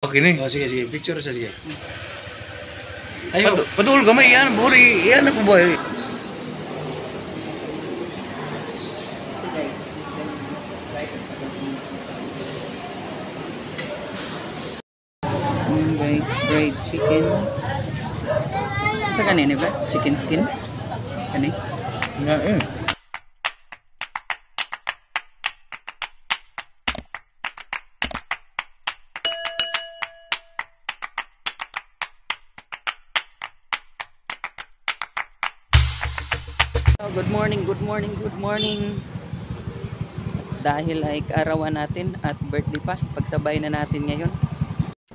Okay ni. Oh, sige, sige. Picture siya, sige. Ayo. Padul gamay yan, buri. Yan ako boy. So guys, guys, fried chicken. Sa kanina ba? Chicken skin? Kani? Nga eh. Good morning, good morning, good morning. Dahil ay kaarawan natin at birthday pa, pagsabay na natin ngayon.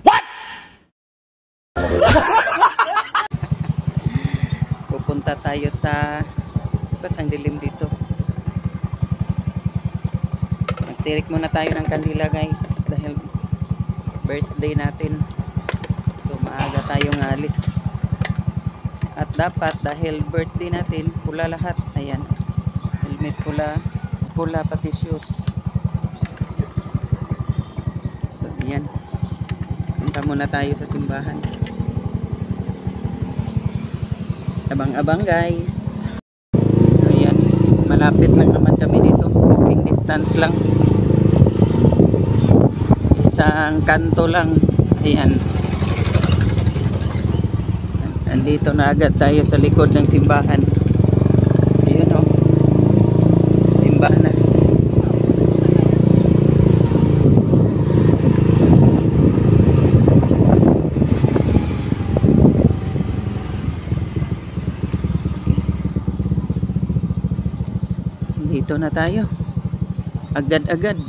What? Pupunta tayo sa ba't ang dilim dito? Magtirik muna tayo ng kandila guys dahil birthday natin. So maaga tayong alis. At dapat dahil birthday natin, pula lahat. Ayan. Helmet pula, pula pati shoes. So, ayan. Punta muna tayo sa simbahan. Abang-abang guys. Ayan. Malapit lang naman kami dito. Walking distance lang. Isang kanto lang. Ayan. Andito na agad tayo sa likod ng simbahan. Ayun o. Simbahan na. Dito na tayo. Agad-agad.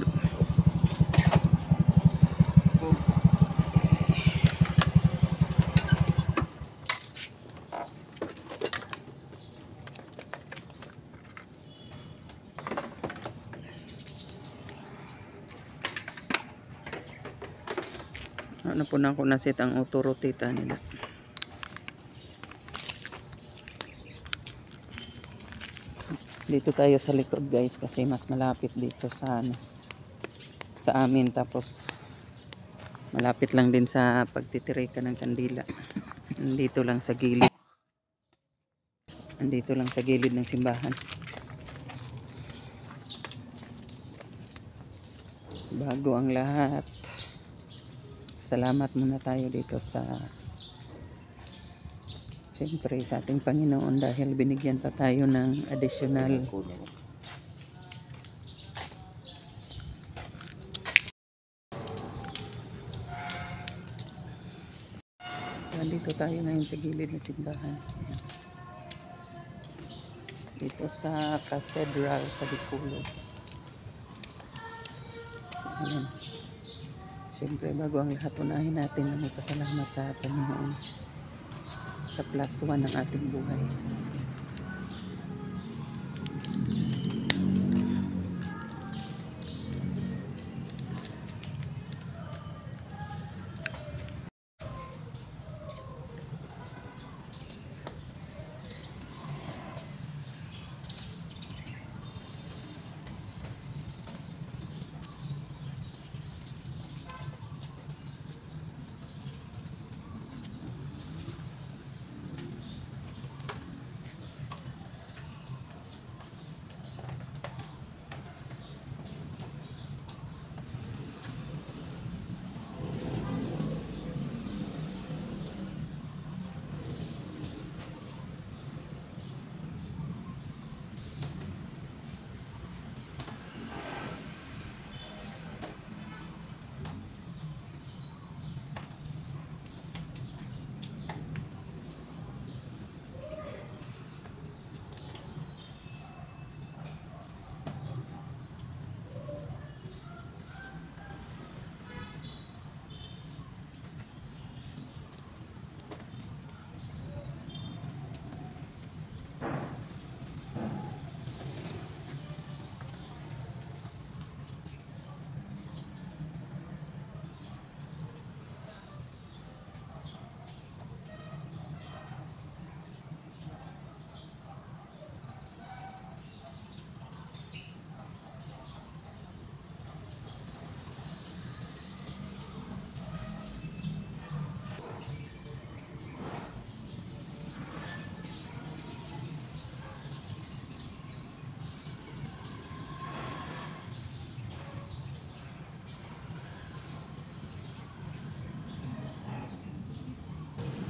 Ano po na ako nasit ang auto rotate nila. Dito tayo sa likod guys kasi mas malapit dito sa ano, sa amin, tapos malapit lang din sa pagtitirika ng kandila. Andito lang sa gilid. Andito lang sa gilid ng simbahan. Bago ang lahat, salamat muna tayo dito sa siyempre sa ating Panginoon dahil binigyan pa tayo ng additional dito tayo ngayon sa gilid ng simbahan dito sa cathedral sa Bacolod. Ayan. Siyempre bago ang lahat, unahin natin na may pasalamat sa Panginoon sa +1 ng ating buhay.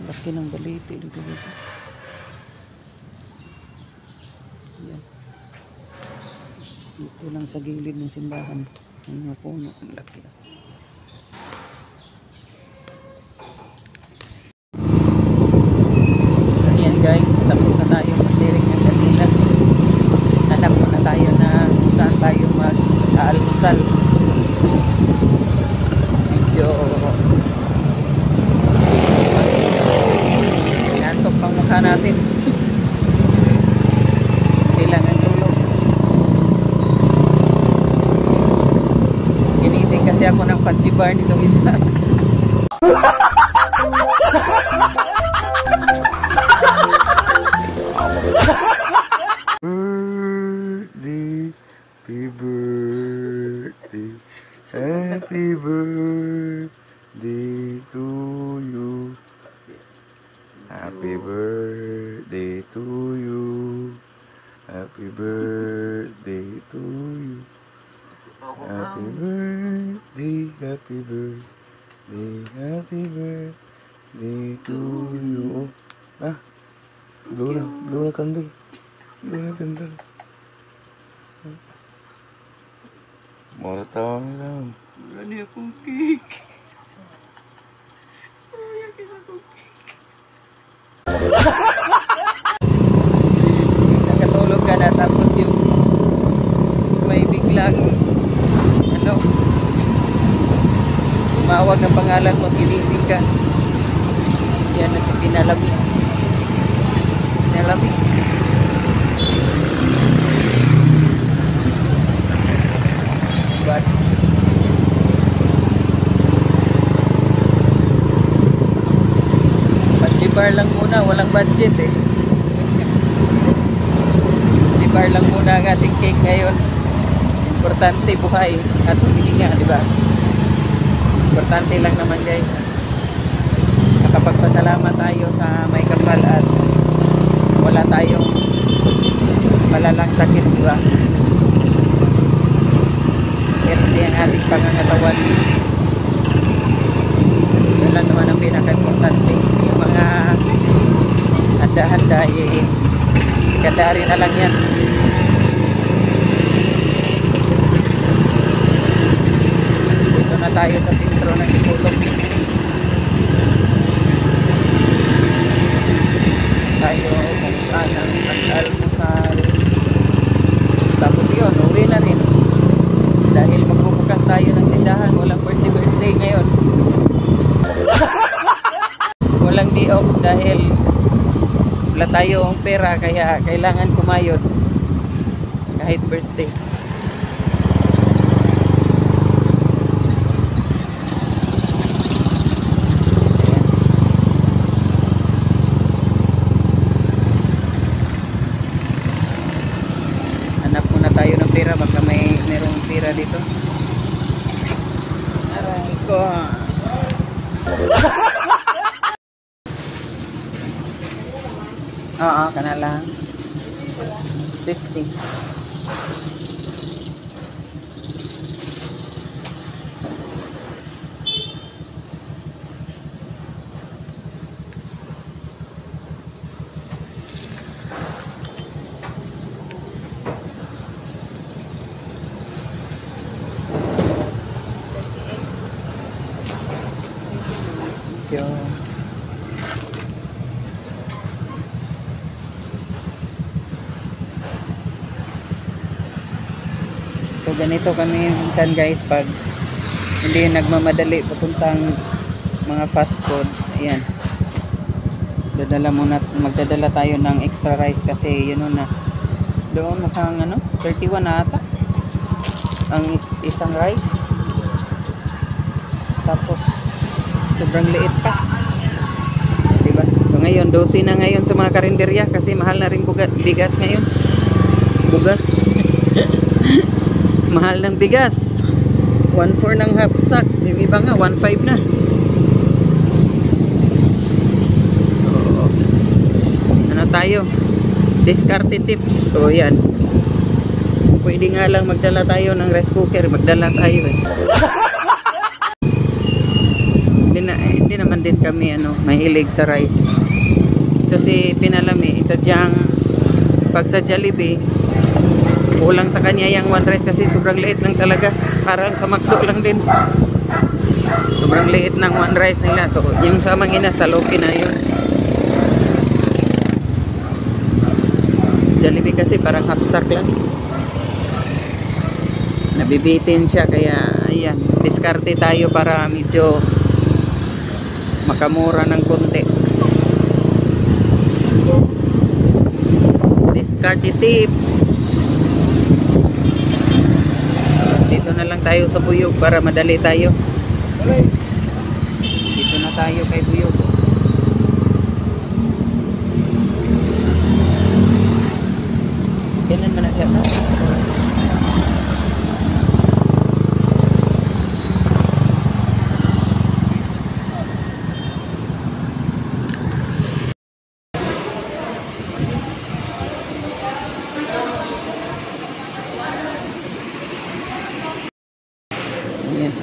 Laki ng baliti dito guys. Yan. Dito lang sa gilid ng simbahan. Ang mga puno. Ang laki. Ayan guys. Tapos na tayo mag-direct ng kanila. Hanap na tayo na kung saan tayo mag-aalmusal. Medyo inantok pang mukha natin. Kailangan tulog. Ginising kasi ako ng Fancy Bar nitong isa. Happy birthday to you. Happy birthday to you. Happy birthday to you. Happy birthday, happy birthday, happy birthday to you. Ah, blow na candle. Blow na candle. Morta lang. Wala niya akong cake. Wala niya akong cake. Nakatulog ka na tapos yung may biglang tumawag ng pangalan mo, ginising ka. Yan na si Pinalabi. Pinalabi. But bar lang muna, walang budget eh. Bar lang muna ang ating cake ngayon. Importante buhay at humihinga, di ba? Importante lang naman guys. Nakapagpasalamat tayo sa may kapal at wala tayong malalang sakit, di ba? Healthy ang ating pangangatawan. Yun lang naman ang pinaka-importante. Yung mga handa-handa kadari na lang yan. Dito na tayo sa sentro ng Ipulog. Tayo kung saan ang mag-almusal. Tapos yun, uwi na rin. Dahil magbubukas tayo ng tindahan, walang birthday ngayon. Walang day off dahil wala tayong pera, kaya kailangan kumayod kahit birthday. Hanap muna tayo ng pera, baka merong pera dito. Aray ko. Oo, kana lang. 50. So ganito kami minsan guys pag hindi nagmamadali papuntang mga fast food. Ayan. Magdadala tayo ng extra rice kasi yun na. Doon mukhang 31 na ata ang isang rice. Tapos sobrang liit pa. Diba? So ngayon 12 na ngayon sa mga karinderya kasi mahal na rin bigas ngayon. Bugas. Mahal ng bigas. 1.4 ng half sack. Yung iba nga 1.5 na. So, ano tayo? Discarte tips. So yan. Pwede nga lang magdala tayo ng rice cooker. Magdala tayo eh. Hindi naman din kami mahilig sa rice. Kasi Pinalami, sadyang pag sa Jollibee, kulang sa kanya yung one rice kasi sobrang liit lang talaga. Parang sa McDo lang din. Sobrang liit ng one rice nila. So, yung sa Mangina, sa Loki na yun. Jollibee kasi parang half sack lang. Nabibitin siya kaya ayan, diskarte tayo para medyo makamura ng konti. Diskarte tips. Dito na lang tayo sa Buyog para madali tayo. Dito na tayo kay Buyog. Sipinan man na siya. Yan,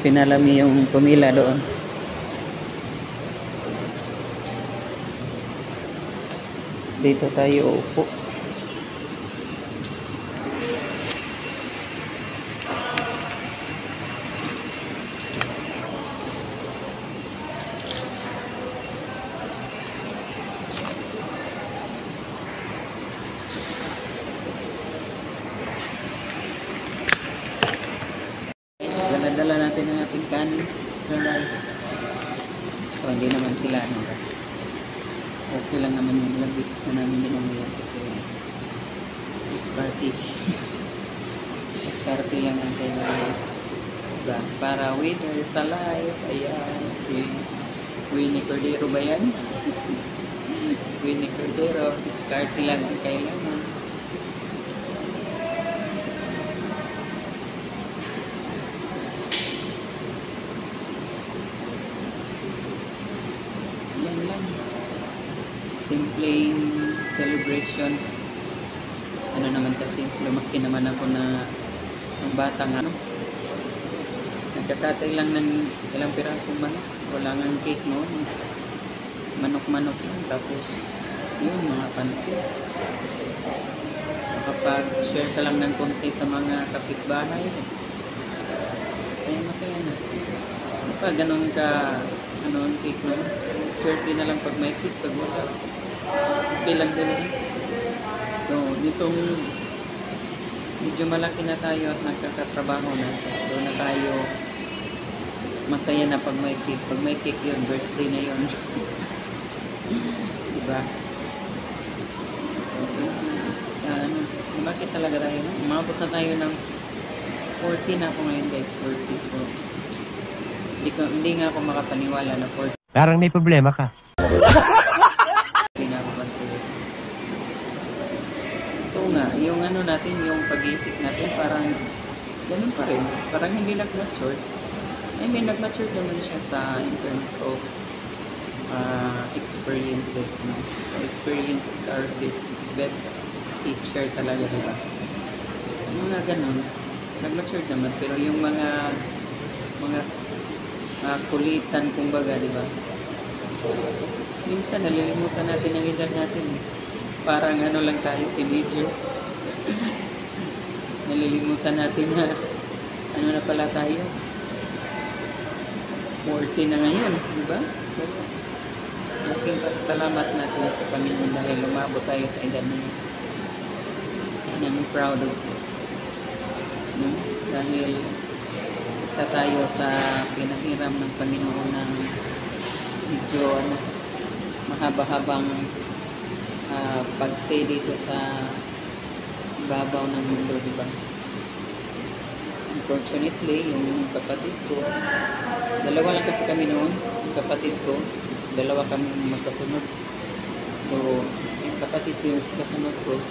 Pinalami yung pumila doon. Dito tayo upo. Dala natin ang ating kanin, extra rice. So, hindi naman sila okay lang naman yung ilang beses na namin ninumiyan kasi diskarte lang ang kailangan, diba? Para winner sa life. Ayan, si Winnie Cordero ba yan? Winnie Cordero, diskarte lang ang kailangan. Simpleng celebration. Ano naman kasi, lumaki naman ako na ng batang nagkakatay lang ng ilang pirasong manok. Wala nga cake noon. Manok-manok lang. Tapos, yun, mga pansit. Kapag share ka lang ng konti sa mga kapitbahay, masaya na. Kapag ganun ka, ang cake noon, swerte na lang pag may cake, pag wala. Okay lang din. So, nitong medyo malaki na tayo at nagkakatrabaho na. So, doon na tayo masaya na pag may cake. Pag may cake yun, birthday na yun. Diba? So, bakit talaga tayo? Umabot na tayo ng 40 na ako ngayon guys. 40. So, hindi nga ako makapaniwala na 40. Parang may problema ka. Ito nga, yung natin, yung pag-iisip natin, parang ganun pa rin. Parang hindi nag-mature. I mean, nag-mature naman siya in terms of experiences. No? So, experiences are best teacher talaga, diba? Yung mga ganun, nag-mature naman. Pero yung mga kulitan, kumbaga, diba? Minsan, nalilimutan natin ang edad natin. Parang lang tayo, teenager. Nalilimutan natin na na pala tayo. 40 na ngayon, di ba? Laking pasasalamat natin sa Panginoon dahil lumabot tayo sa edad na yun. And I'm proud of it. Dahil isa tayo sa pinahiram ng Panginoon ng medyo mahaba-habang pagstay dito sa babaw ng mundo, diba? Unfortunately, yung kapatid ko, dalawa lang kasi kami noon, yung kapatid ko, dalawa kami magkasunod. So, yung kapatid ko, yung kasunod ko,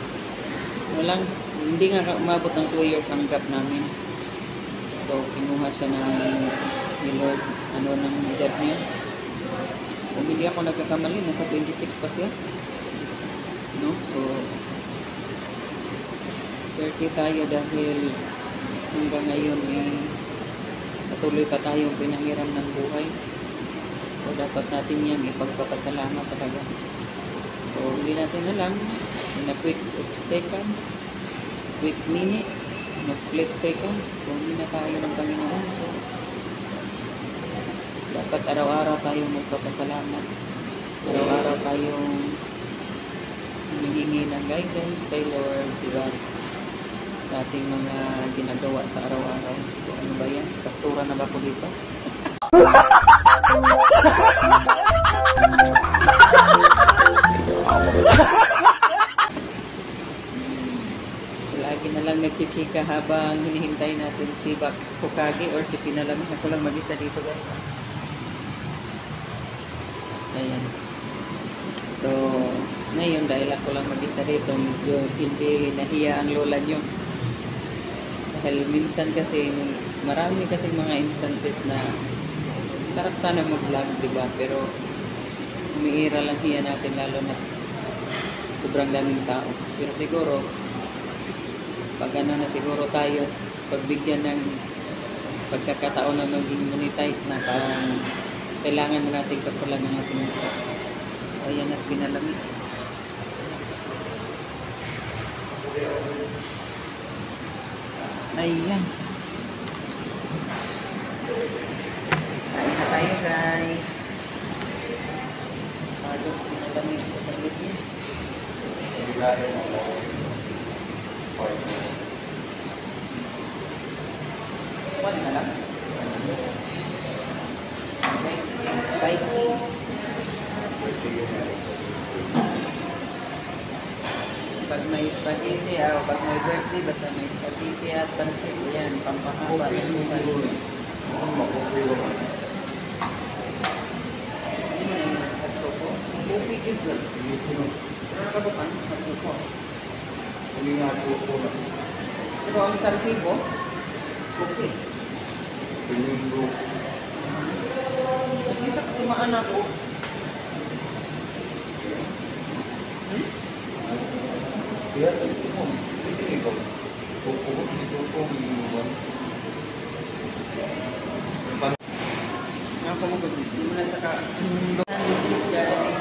hindi nga umabot ng 2 years ang gap namin. So, kinuha siya ni Lord, ng edad niya. Kung hindi ako nagkakamali, nasa 26 pa siya. No? So, swerte tayo dahil hanggang ngayon patuloy pa tayong pinahiram ng buhay. So, So, dapat natin yung ipagpapasalamat talaga. So, hindi natin alam in a quick seconds, quick minute, na split seconds, kung hindi na tayo ng Panginoon. So, dapat araw-araw tayong magpapasalamat. Araw-araw tayong humihingi ng guidance kay Lord, diba? Sa ating mga ginagawa sa araw-araw. So, ano ba yan? Pastura na ba po dito? Lagi na lang nagchichika habang hinihintay natin si Bax Hokage or si Pinalamin. Ako lang mag-isa dito, guys. Ayan. So, ngayon dahil ako lang mag-isa dito, medyo hindi nahiya ang lola nyo. Dahil minsan kasi, marami kasi mga instances na sarap sana mag-vlog, diba? Pero, umiira lang hiya natin lalo na sobrang daming tao. Pero siguro, pag ano na siguro tayo, pagbigyan ng pagkakataon na maging monetize na, parang kailangan na natin kapalan ng ating mukha. So, ayan na Pinalamin. Ayan. Kain na tayo, guys. Pagod sa Pinalamin sa palit niya. One na lang. Guys, spicy. Pag may spaghetti, pag may birthday, basta may spaghetti at pansit, yan, pampahaba ng buhay. Hindi mo na yung katsoko. Coffee dito. Pero nakabutan, katsoko. Pero ang sa resibo, coffee. Hindi sa katimaan ako. Ako mo hindi mo na saka let's eat, guys.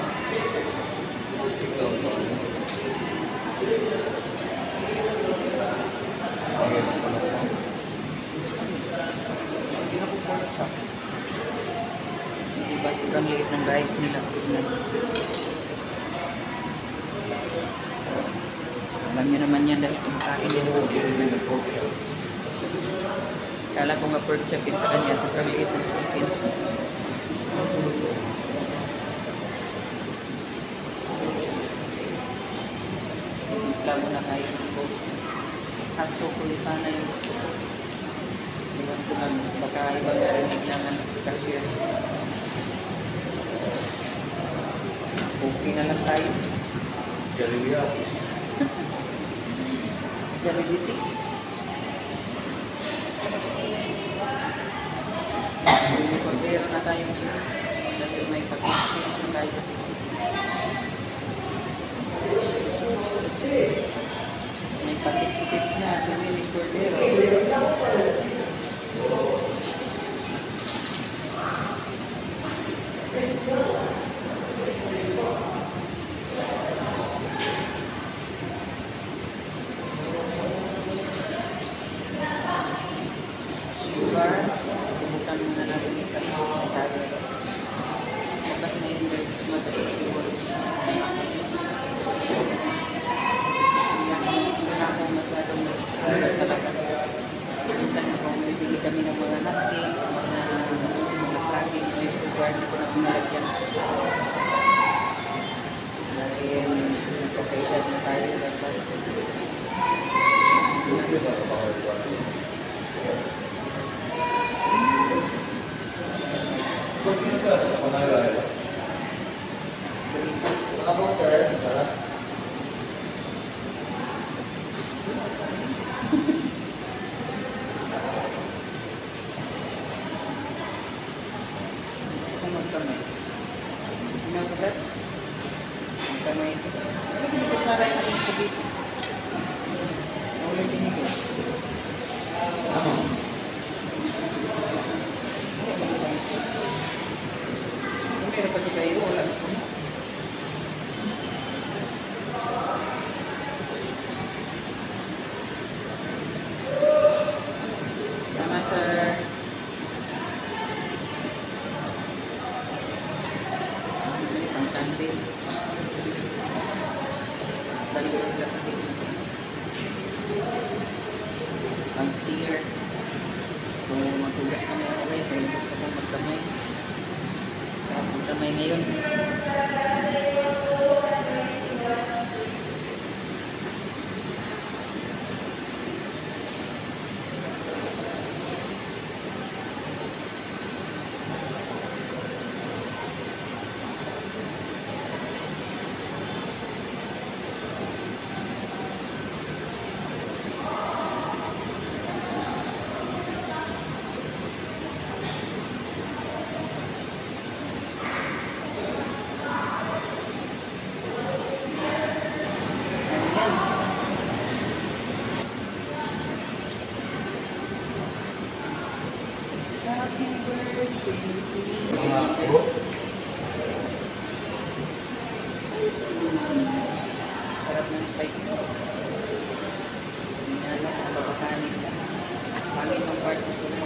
Diba sobrang liit ng rice nila. So, alam nyo naman yan dahil kumakain din ako. Kala ko nga pork chopin sa kanya, sobrang liit ng chopin. Timpla muna tayo ng coke. Hot chocolate sana yung gusto ko. Iwan ko lang, baka ibang narinig ng cashier. Okay na lang tayo. Jollibee tips. May kordero na tayo ngayon. Dahil may pag-tips na tayo. May pag-tips na si Winnie Cordero. Sugar, subukan muna natin isa tayo. Kasi ngayon guys, masakit siguro. Hindi na ako masyadong nag-sugar talaga. Minsan kung bibili kami ng mga hotcake, mga saging, may sugar, hindi ko na pinalagyan. Dahil nagkakaedad na tayo. Ako, sir. Kung magkamay. Pinagagat? Magkamay. Hindi ko tsara yung aking spaghetti. Naulitin ito. Pero pag kayo, wala na po. Tama, sir. Pang Sunday. Dalawang plastic. Pang steer. So, magtugas kami ako guys. Dahil gusto kong magkamay. Sarap magkamay ngayon. Happy birthday to you. Sarap ng spicy. Hindi nga lang kung babakanin. Pangit ang part ko na.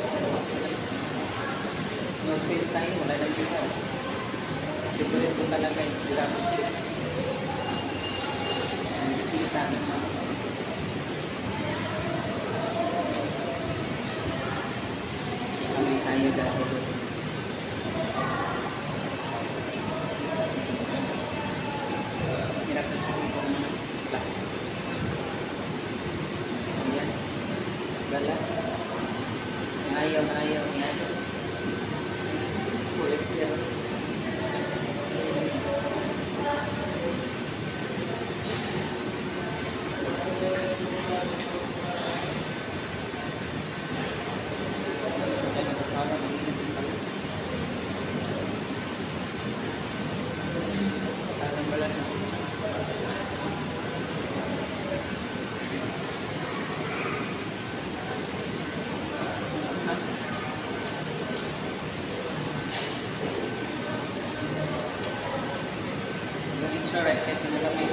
No space tayo, wala lang dito. Favorite ko talaga is grabs. And pizza. Kami tayo dahil. Hirap na kasi itong plastic. So yan. Gala. Ayaw na ayaw niya. Pulis yan. Extra rice kahit pinagamit.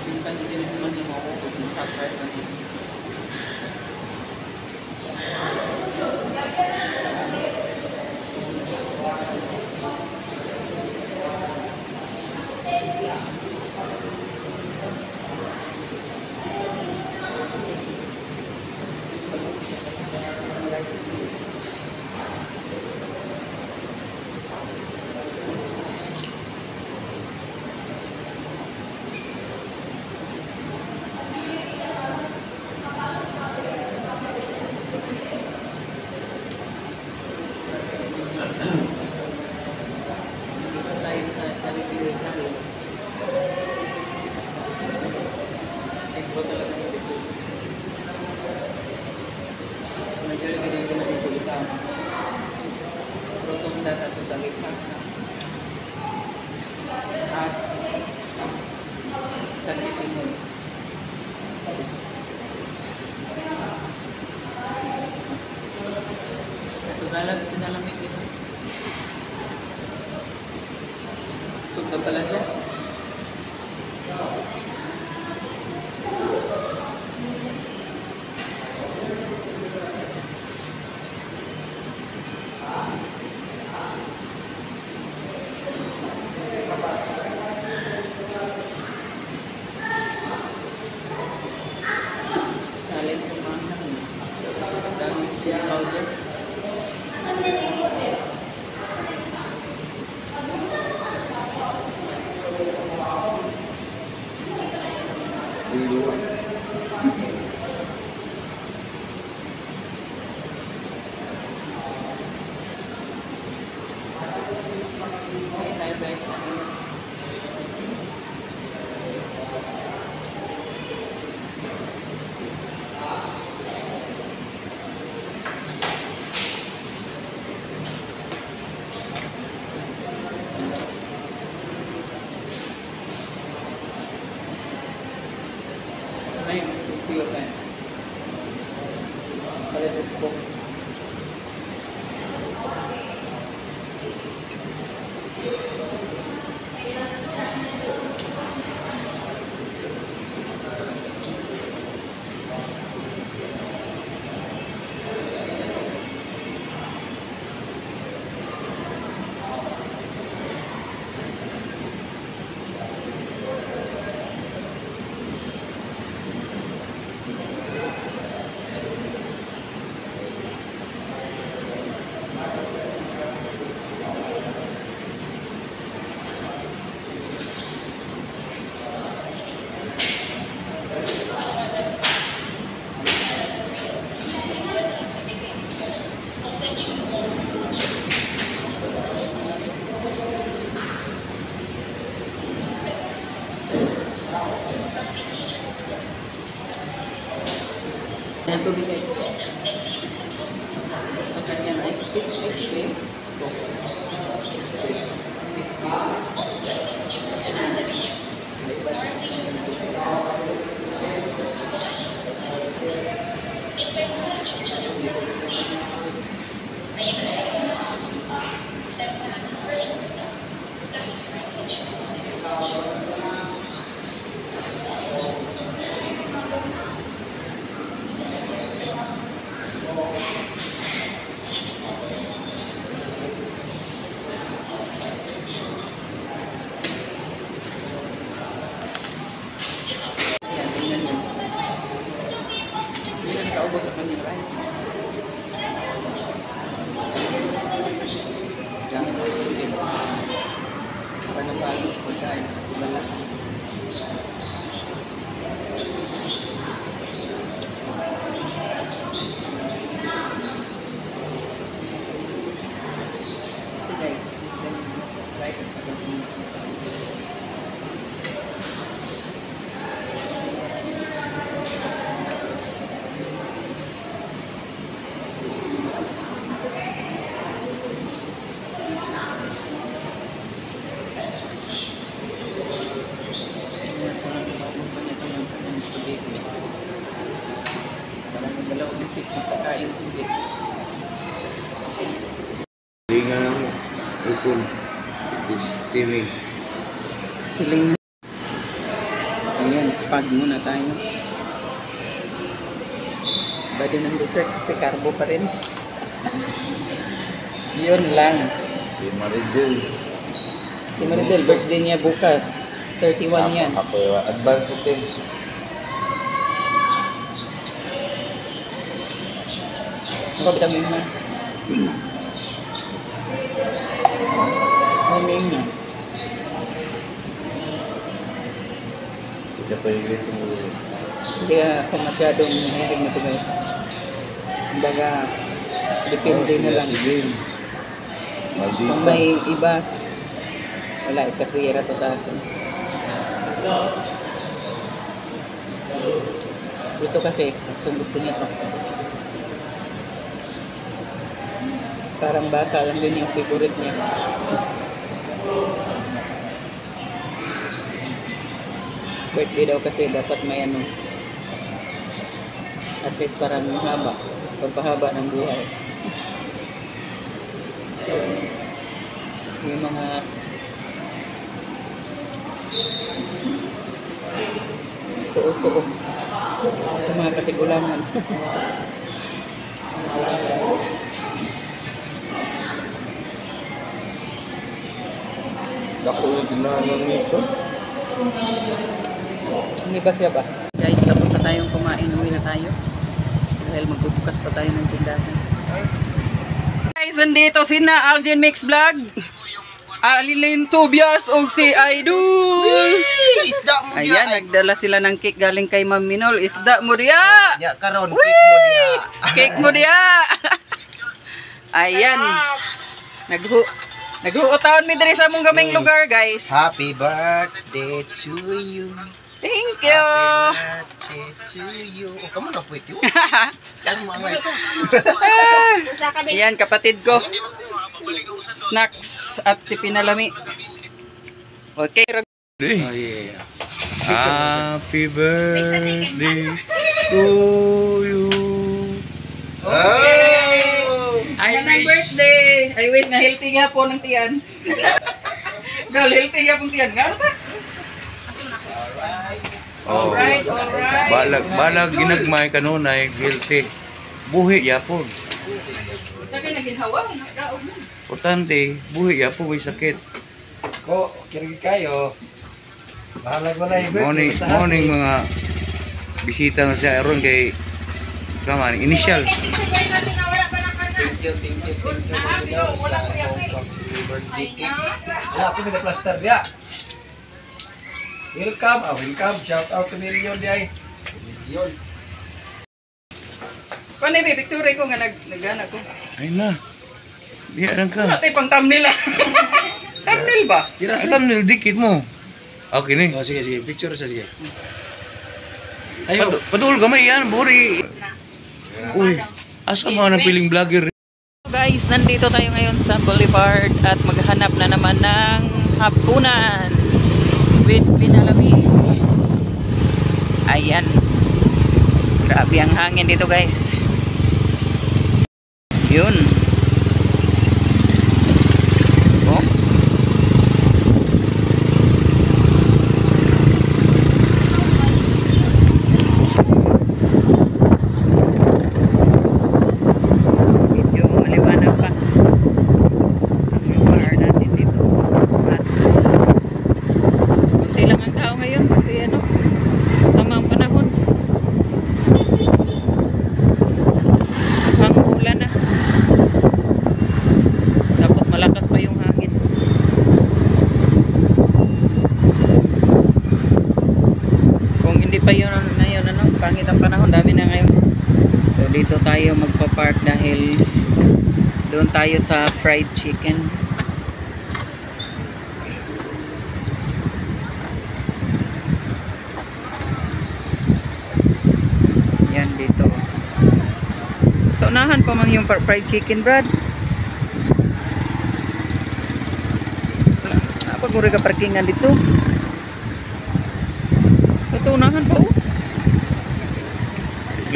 Minsan hindi rin naman yung maubos yung hot rice na siya. Dito tayo sa Jollibee Rizal. Ito talaga yung dito. May Jollibee dito na dito ito. Rotunda tapos sa Lipas. At sa City Mall. Ito nalamig dito. Suga pala siya. Challenge yung mga dami chili powder. Kain tayo guys. Yan tubig guys. Gusto ka yan ice cream. Ubos sa kanyang rice. Gamit ko din. Para napalo sa pagkain. Wala. So guys, rice at pagkain. Dalawang isip ng pagkain hindi. Hindi nga lang ukon. Steaming. Siling. Ayan, spag muna tayo. Bado ng dessert kasi carbo pa rin. Yun lang. Si Maridel. Si Maridel, birthday niya bukas. 31 yan. Ako advance ko din. Ako vitamin na. Vitamin na. Ito pa yung ito mo. Hindi ako masyadong mahilig na ito guys. Kumbaga, depende na lang. Kung may iba, wala, itsakwira to sa akin. Ito kasi, gusto niya to. Parang baka lang din yung favorite niya. Birthday daw kasi dapat may ano. At least parang mahaba. Pagpahaba ng buhay. May mga tuo-tuo. Yung mga katigulangan. Dako yung na ng nito. Hindi ba siya ba? Guys, tapos na tayong kumain. Uwi na tayo. Dahil magbubukas pa tayo ng tindahan. Guys, nandito sina Algen Mix Vlog. Alilin Tobias o si Idol. Isda mo diya. Ayan, nagdala sila ng cake galing kay Ma'am Minol. Isda mo diya. Ya karon cake mo diya. Cake mo diya. Ayan. Naghuutaon mi diri sa among gaming lugar, guys. Happy birthday to you. Thank you. Happy birthday to you. Oh, kamu na puwet yun. Yan mo angay. Ayan, kapatid ko. Snacks at si Pinalami. Okay. Oh yeah. Happy birthday to you. Ayan ang birthday. I wish na healthy nga po ng tiyan. Gal, healthy nga pong tiyan. Gano'n ta? Oh. Alright. Balag ginagmay kanunay guilty. Buhi yapon. Sabi na ginhawa. Nagdaog mo. Importante, buhi yapon may sakit. Ko, kirigi kayo. Bahalag mo na Morning mga bisita na siya aron kay kaman initial. Thank you. Wala ako may plaster diya. Welcome. Shout out to Million diya. Million. Paano may picture ko nga nagana ko. Ay na. Diyan ka. Wala tayo pang thumbnail ah. Thumbnail ba? Ay, thumbnail, dikit mo. Okay ni. Oh, sige, sige. Picture sa sige. Ayo. Padul gamay yan, buri. Uy, asa mga napiling vlogger? Guys, nandito tayo ngayon sa Boulevard at maghanap na naman ng hapunan with Binalami. Ayan. Grabe ang hangin dito guys. Yun. Oh. Medyo maliwanag pa. Ang bar natin dito. At kunti lang ang tao ngayon kasi ano, sama ang panahon. Ulan na. Tapos malakas pa yung hangin. Kung hindi pa yun na yun, ano, pangit ang panahon, dami na ngayon. So dito tayo magpa-park dahil doon tayo sa fried chicken. Yan dito. So, unahan pa man yung fried chicken, Brad. Apa guri ka parkingan dito? Ito, unahan pa, oh.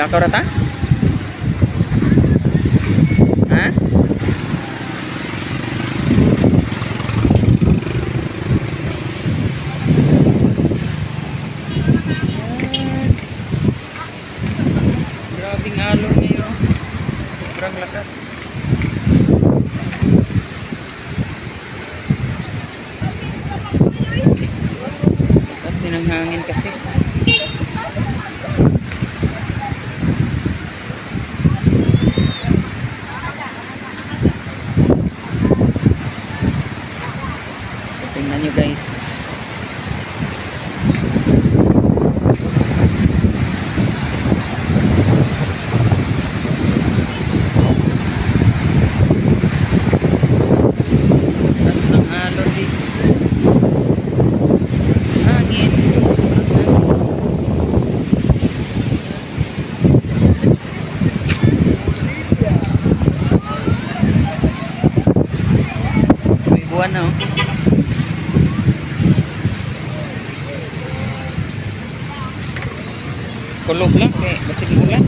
Lakaw rata? Ha? Grabing alon ngayon. Sobrang lakas. Lakas din ang hangin kasi. Tingnan nyo guys. Buwan na oh. Kulog lang kaya basta di ulan.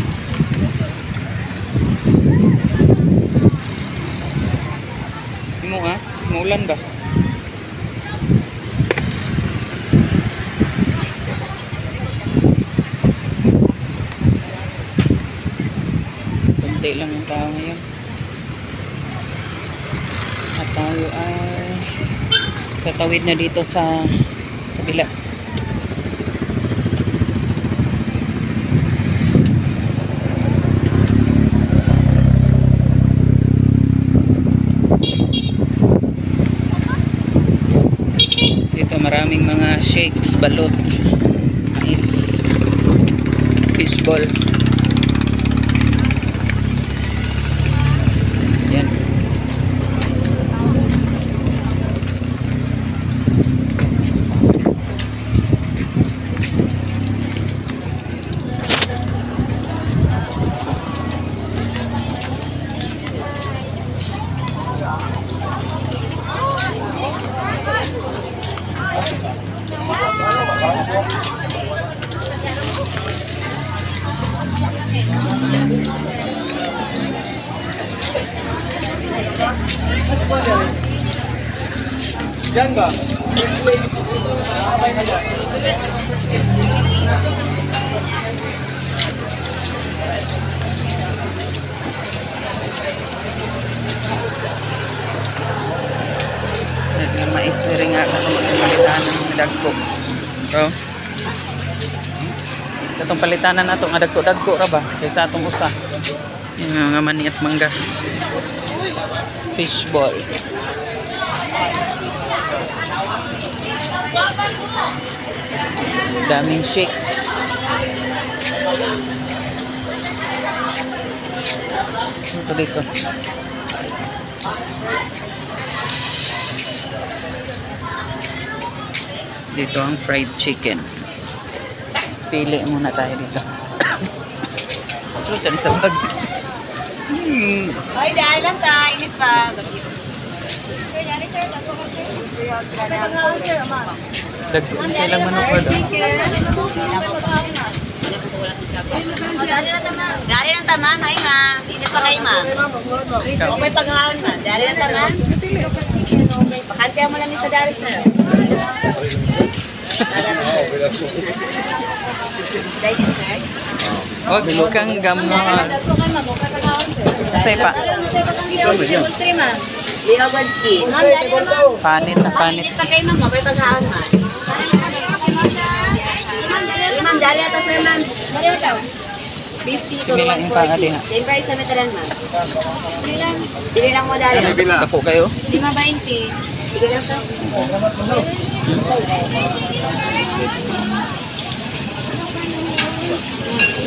Di mo ha? Maulan ba? Kunti lang ang tao ngayon. At tayo ay tatawid na dito sa kabila. Dito maraming mga shakes, balot, mais, fishball. Yan. Diyan ba? Mais na rin nga katong palitan ng dagko. Oh. Katong palitanan na ito nga dagko-dagko ra ba kaysa atong usa. Yung mga mani at mangga. Fishball. Daming shakes. So dito. Dito ang fried chicken. Pili muna tayo dito. Sultan sa bag. Ay, dahil lang ta. Init pa. Kailang manok pa doon. Dari lang ta, ma'am. Ay, ma'am. Init pa kayo, ma'am. Okay, paghahaon, ma'am. Dari lang ta, ma'am. Pakantihan mo lang sa dari, sir. Dahil din, sir. Huwag kang gamot. Kasi pa. Lihaw Bansky. Ma'am, dari lang, ma'am. Panit na panit. Init pa kayo, ma'am. Okay, paghahaon, ma'am. Ma'am, dari lang ta, sir, ma'am. Dari lang ta. 50 to Sige lang yung pangadi ha. Same price sa meteran, ma'am. Bili lang mo dari. Ako kayo? 5.20. Bili lang siya.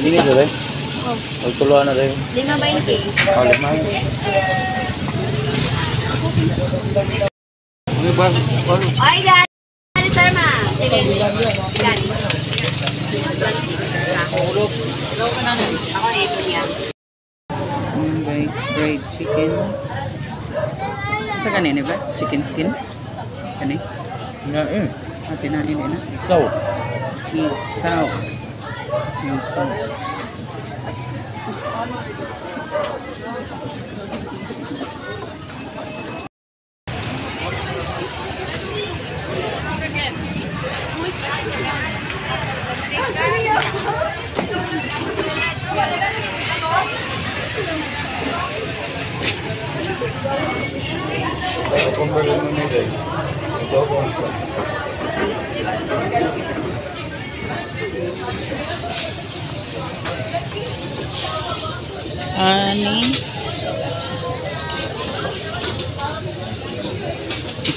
Ini tu deh. Keluar na deh. 5.20. Oleh mana? Ini bang, Ay, dari, sir, ma'am. Sige. Dari. Ako na ipon niya. Ayan guys, fried chicken. Sa kanina ba? Chicken skin? Kani? na Tinain na. Isaw. Isaw. Yung sauce. Ani.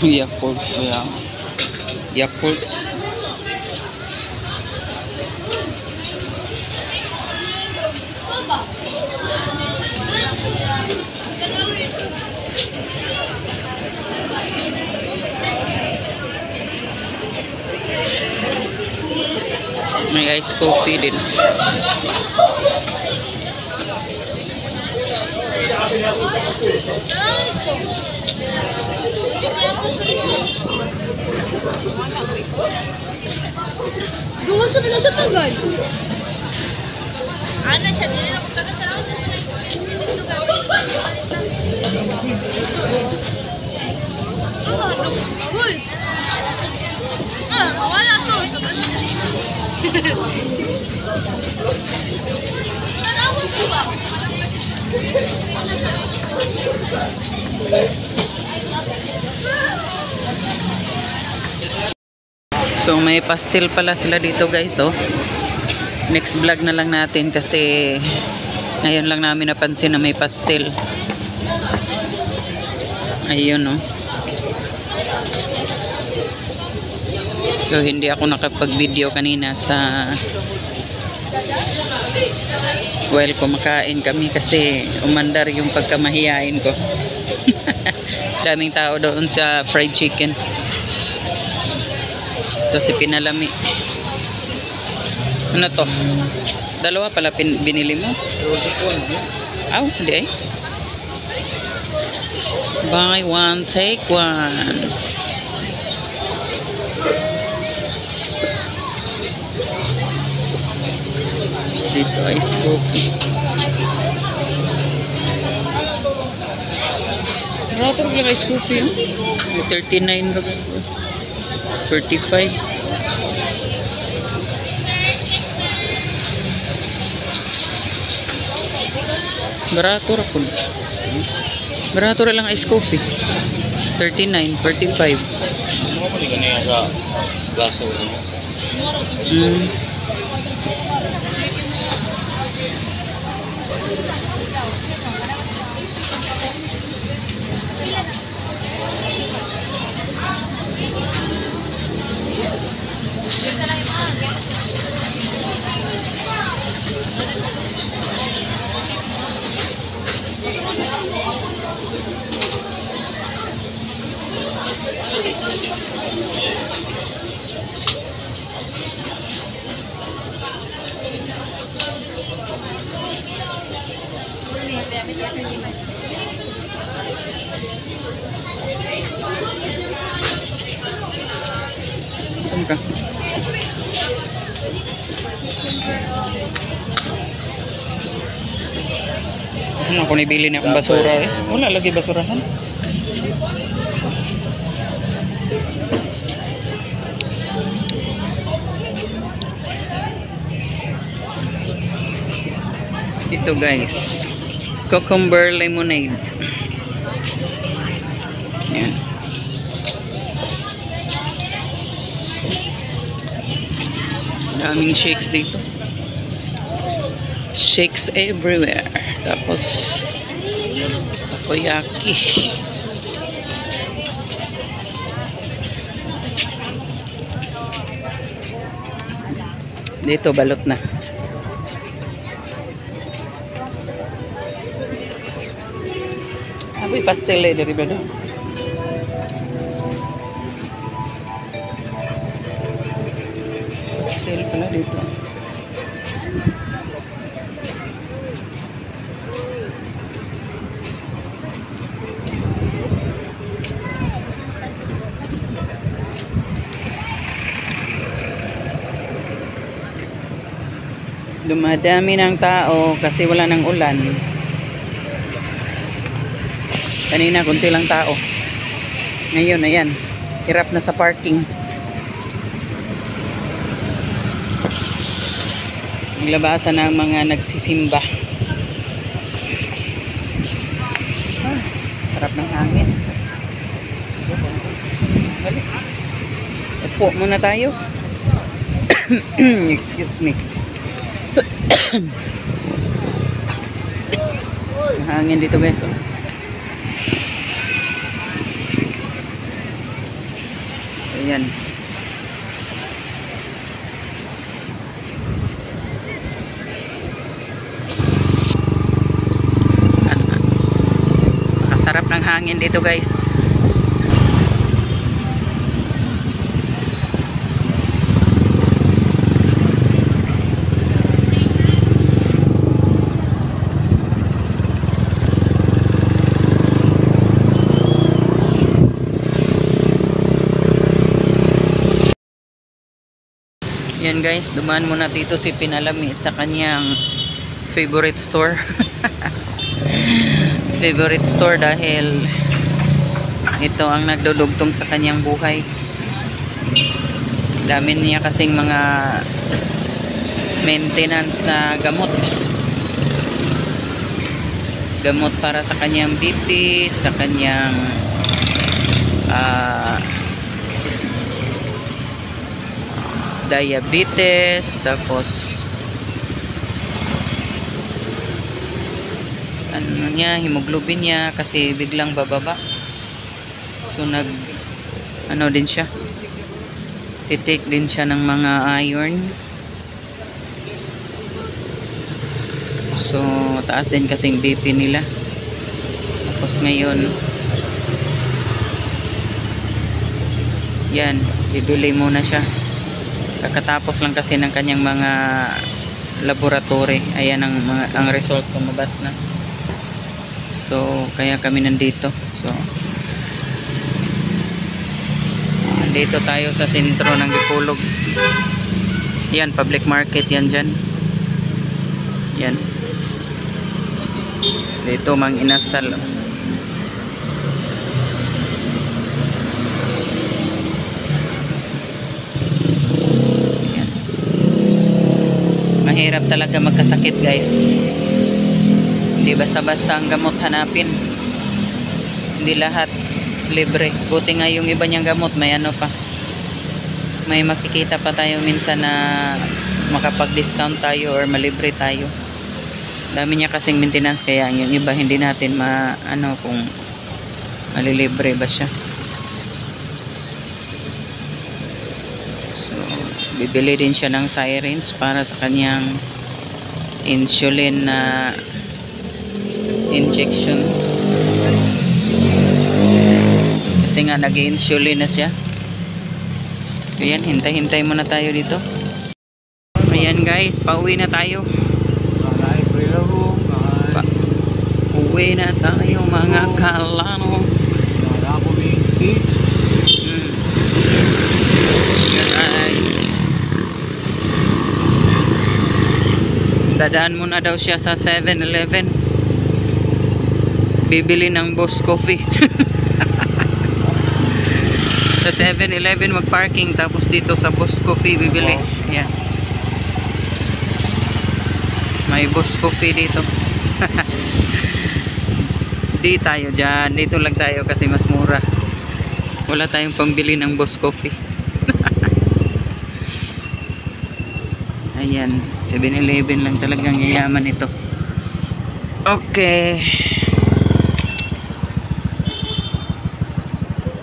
Yakult. Yeah. Yakult. May ice coffee din. Gawa sa nila siya tagal. Ano siya? Dili na magtagal sa raw siya. Uy! Wala to. Tanawag ko ba? So may pastel pala sila dito guys, oh. Next vlog na lang natin kasi ngayon lang namin napansin na may pastel. Ayun, oh. So hindi ako nakapag-video kanina sa while kumakain kami kasi umandar yung pagkamahiyain ko. Daming tao doon sa fried chicken. Kasi pinalami. Ano to? Dalawa pala binili mo? Aw, hindi eh. Buy one, take one. Tapos dito ice coffee. Rator lang ice coffee. May 39 raga. 45. Barato ra pud. Barato ra lang ice coffee. 39, 45. Ano mo ni kaniya sa gaso mo? ka. Ano ako nibili na akong basura eh. Wala lagi basurahan. Ito guys. Cucumber lemonade. Yan. Daming shakes dito. Shakes everywhere. Tapos takoyaki. Dito balot na. Aboy pastel eh dari ba? Pastel pala dito. Dumadami ng tao kasi wala nang ulan. Kanina kunti lang tao. Ngayon ayan, hirap na sa parking. Naglabasan ng mga nagsisimba. Sarap ng hangin. Upo muna tayo. Excuse me. Hangin dito guys. Oh. Ayan. Nakasarap ng hangin dito guys. Yan guys, dumaan muna dito si Pinalami sa kanyang favorite store. Favorite store dahil ito ang nagdudugtong sa kanyang buhay. Dami niya kasing mga maintenance na gamot. Gamot para sa kanyang BP, sa kanyang diabetes, tapos ano niya, hemoglobin niya kasi biglang bababa. So ano din siya, titake din siya ng mga iron. So taas din kasing BP nila. Tapos ngayon yan, bibili muna siya. Kakatapos lang kasi ng kanyang mga laboratory. Ayan ang result lumabas na. So kaya kami nandito. So nandito tayo sa sentro ng Dipolog. Yan, public market yan dyan. Yan. Dito mang inasal. Mahirap talaga magkasakit guys. Hindi basta-basta ang gamot hanapin. Hindi lahat libre. Buti nga yung iba niyang gamot may ano pa. May makikita pa tayo minsan na makapag-discount tayo or malibre tayo. Dami niya kasing maintenance kaya yung iba hindi natin ano kung malilibre ba siya. Bibili din siya ng syringe para sa kanyang insulin na injection. Kasi nga nag-insulin na siya. Ayan, hintay-hintay muna tayo dito. Ayan guys, pauwi na tayo. Uwi na tayo mga kalano. Yan Dadaan muna daw siya sa 7-Eleven. Bibili ng Boss Coffee. Sa 7-Eleven mag-parking, tapos dito sa Boss Coffee bibili. Yeah. May Boss Coffee dito. Di tayo dyan. Dito lang tayo kasi mas mura. Wala tayong pambili ng Boss Coffee. Ayan. 7-Eleven lang talagang yayaman ito. Okay.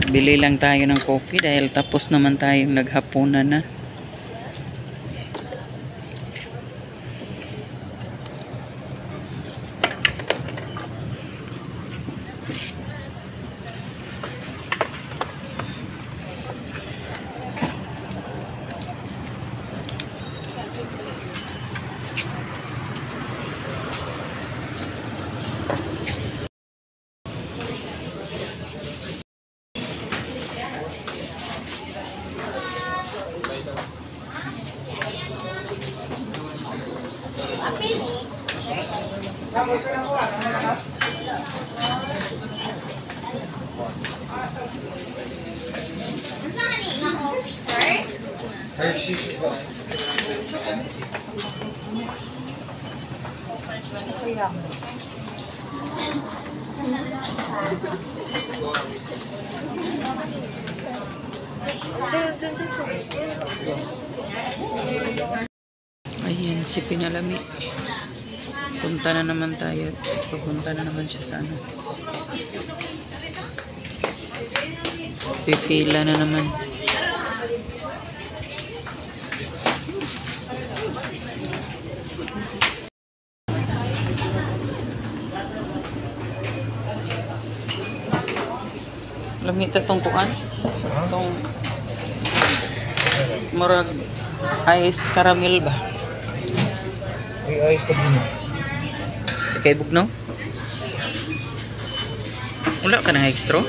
Bili lang tayo ng coffee dahil tapos naman tayong naghapunan na. Ayan si Pinalami. Punta na naman tayo. Pupunta na naman siya sa ano. Pipila na naman. Lamit itong kuan. Itong murag ice caramel ba? Ay, ayos pa din. Kay bugnaw? Wala ka na extra?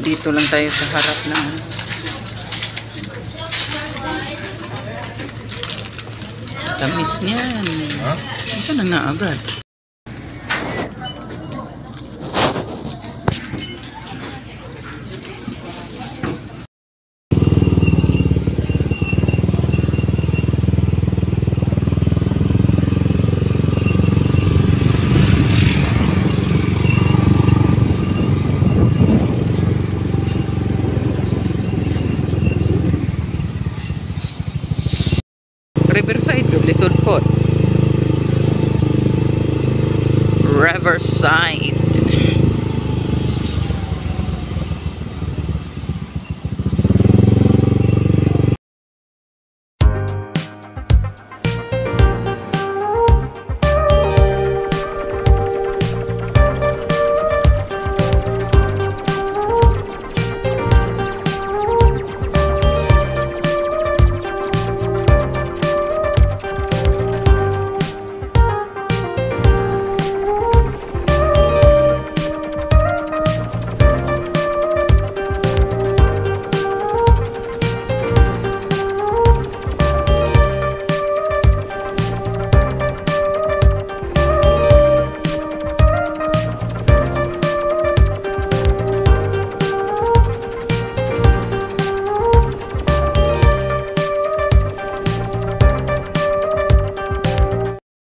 Dito lang tayo sa harap ng tamis niyan. Saan ang naagad? Riverside, Lisod po. Riverside.